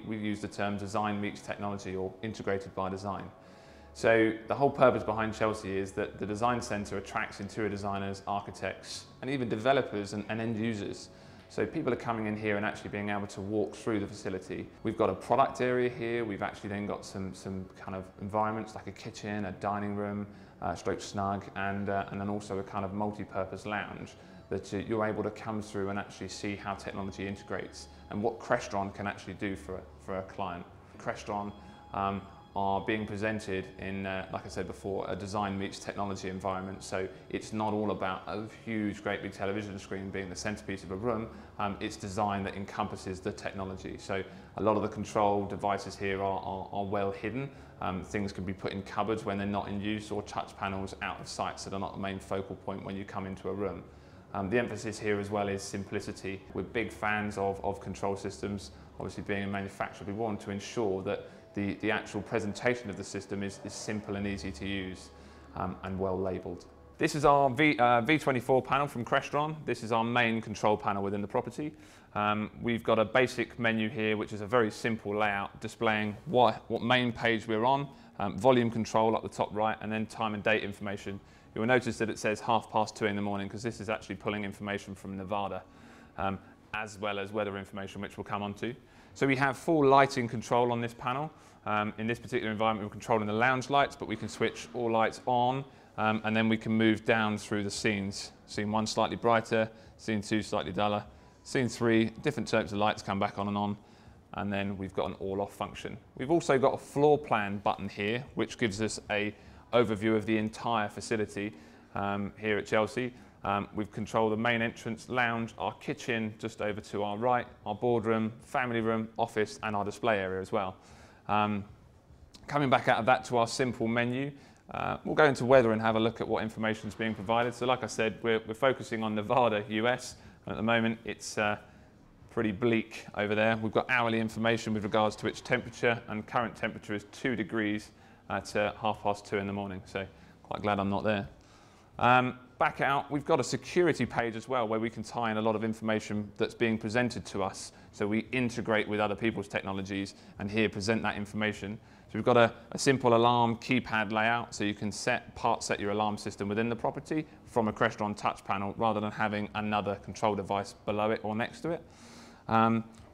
we use the term design meets technology, or integrated by design. So the whole purpose behind Chelsea is that the design centre attracts interior designers, architects, and even developers and end users. So people are coming in here and actually being able to walk through the facility. We've got a product area here. We've actually then got some kind of environments like a kitchen, a dining room, stroke snug, and then also a kind of multi-purpose lounge that you're able to come through and actually see how technology integrates and what Crestron can actually do for a client. Crestron are being presented in, like I said before, a design meets technology environment. So it's not all about a huge, great big television screen being the centerpiece of a room. It's design that encompasses the technology. So a lot of the control devices here are well hidden. Things can be put in cupboards when they're not in use, or touch panels out of sight, so they're not the main focal point when you come into a room. The emphasis here as well is simplicity. We're big fans of control systems. Obviously, being a manufacturer, we want to ensure that the actual presentation of the system is simple and easy to use, and well labelled. This is our V24 panel from Crestron. This is our main control panel within the property. We've got a basic menu here, which is a very simple layout displaying what main page we're on, volume control up the top right, and then time and date information. You will notice that it says 2:30 in the morning, because this is actually pulling information from Nevada, as well as weather information, which we'll come on to. So we have full lighting control on this panel. In this particular environment, we're controlling the lounge lights, but we can switch all lights on, and then we can move down through the scenes. Scene 1 slightly brighter, scene 2 slightly duller, scene 3, different types of lights come back on, and then we've got an all-off function. We've also got a floor plan button here, which gives us an overview of the entire facility here at Chelsea. We've controlled the main entrance, lounge, our kitchen just over to our right, our boardroom, family room, office, and our display area as well. Coming back out of that to our simple menu, we'll go into weather and have a look at what information is being provided. So like I said, we're focusing on Nevada, US. At the moment, it's pretty bleak over there. We've got hourly information with regards to its temperature, and current temperature is 2 degrees at 2:30 in the morning. So quite glad I'm not there. Back out, we've got a security page as well, where we can tie in a lot of information that's being presented to us. So we integrate with other people's technologies and here present that information. So we've got a simple alarm keypad layout, so you can set your alarm system within the property from a Crestron touch panel, rather than having another control device below it or next to it.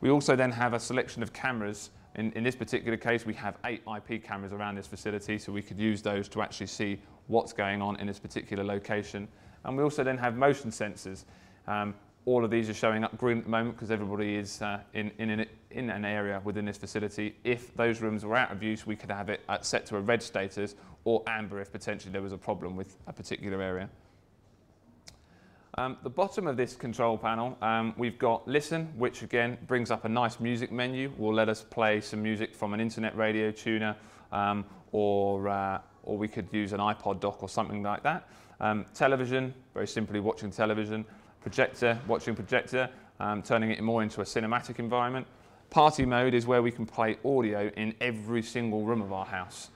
We also then have a selection of cameras. In this particular case, we have 8 IP cameras around this facility, so we could use those to actually see what's going on in this particular location. And we also then have motion sensors. All of these are showing up green at the moment because everybody is in an area within this facility. If those rooms were out of use, we could have it set to a red status, or amber if potentially there was a problem with a particular area. The bottom of this control panel, we've got Listen, which again brings up a nice music menu. Will let us play some music from an internet radio tuner, or we could use an iPod dock or something like that. Television, very simply watching television. Projector, watching projector, turning it more into a cinematic environment. Party mode is where we can play audio in every single room of our house.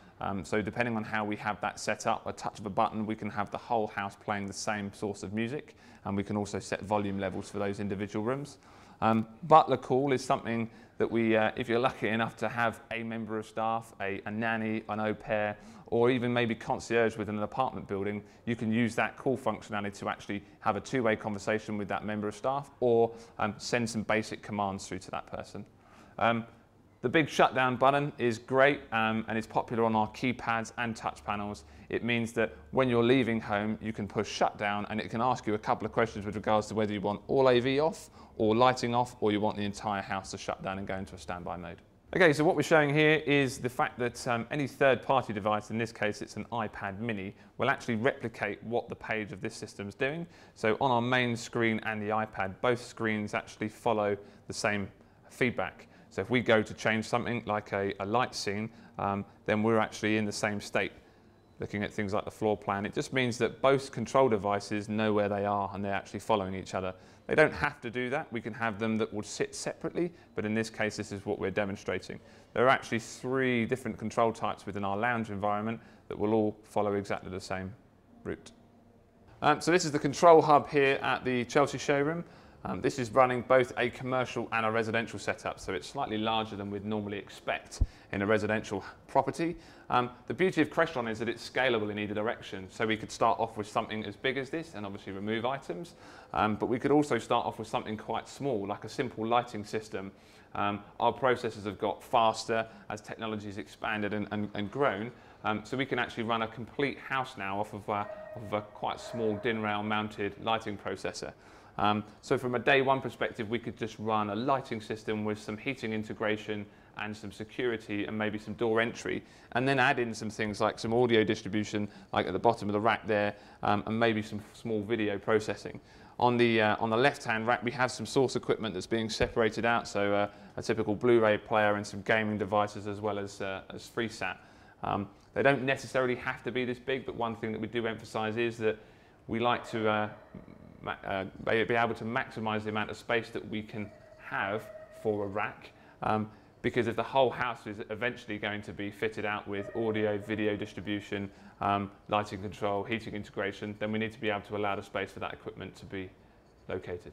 So depending on how we have that set up, a touch of a button, we can have the whole house playing the same source of music, and we can also set volume levels for those individual rooms. Butler call is something that we, if you're lucky enough to have a member of staff, a nanny, an au pair, or even maybe concierge within an apartment building, you can use that call functionality to actually have a two-way conversation with that member of staff, or send some basic commands through to that person. The big shutdown button is great, and it's popular on our keypads and touch panels. It means that when you're leaving home, you can push shutdown, and it can ask you a couple of questions with regards to whether you want all AV off, or lighting off, or you want the entire house to shut down and go into a standby mode. Okay, so what we're showing here is the fact that any third-party device, in this case it's an iPad mini, will actually replicate what the page of this system is doing. So on our main screen and the iPad, both screens actually follow the same feedback. So if we go to change something like a light scene, then we're actually in the same state. Looking at things like the floor plan, it just means that both control devices know where they are and they're actually following each other. They don't have to do that. We can have them that will sit separately, but in this case, this is what we're demonstrating. There are actually 3 different control types within our lounge environment that will all follow exactly the same route. So this is the control hub here at the Chelsea showroom. This is running both a commercial and a residential setup, so it's slightly larger than we'd normally expect in a residential property. The beauty of Crestron is that it's scalable in either direction, so we could start off with something as big as this and obviously remove items, but we could also start off with something quite small, like a simple lighting system. Our processors have got faster as technology has expanded and grown, so we can actually run a complete house now off of a quite small DIN rail mounted lighting processor. So from a day one perspective, we could just run a lighting system with some heating integration and some security and maybe some door entry, and then add in some things like some audio distribution, like at the bottom of the rack there, and maybe some small video processing. On the left-hand rack, we have some source equipment that's being separated out, so a typical Blu-ray player and some gaming devices as well as FreeSat. They don't necessarily have to be this big, but one thing that we do emphasize is that we like to be able to maximize the amount of space that we can have for a rack, because if the whole house is eventually going to be fitted out with audio, video distribution, lighting control, heating integration, then we need to be able to allow the space for that equipment to be located.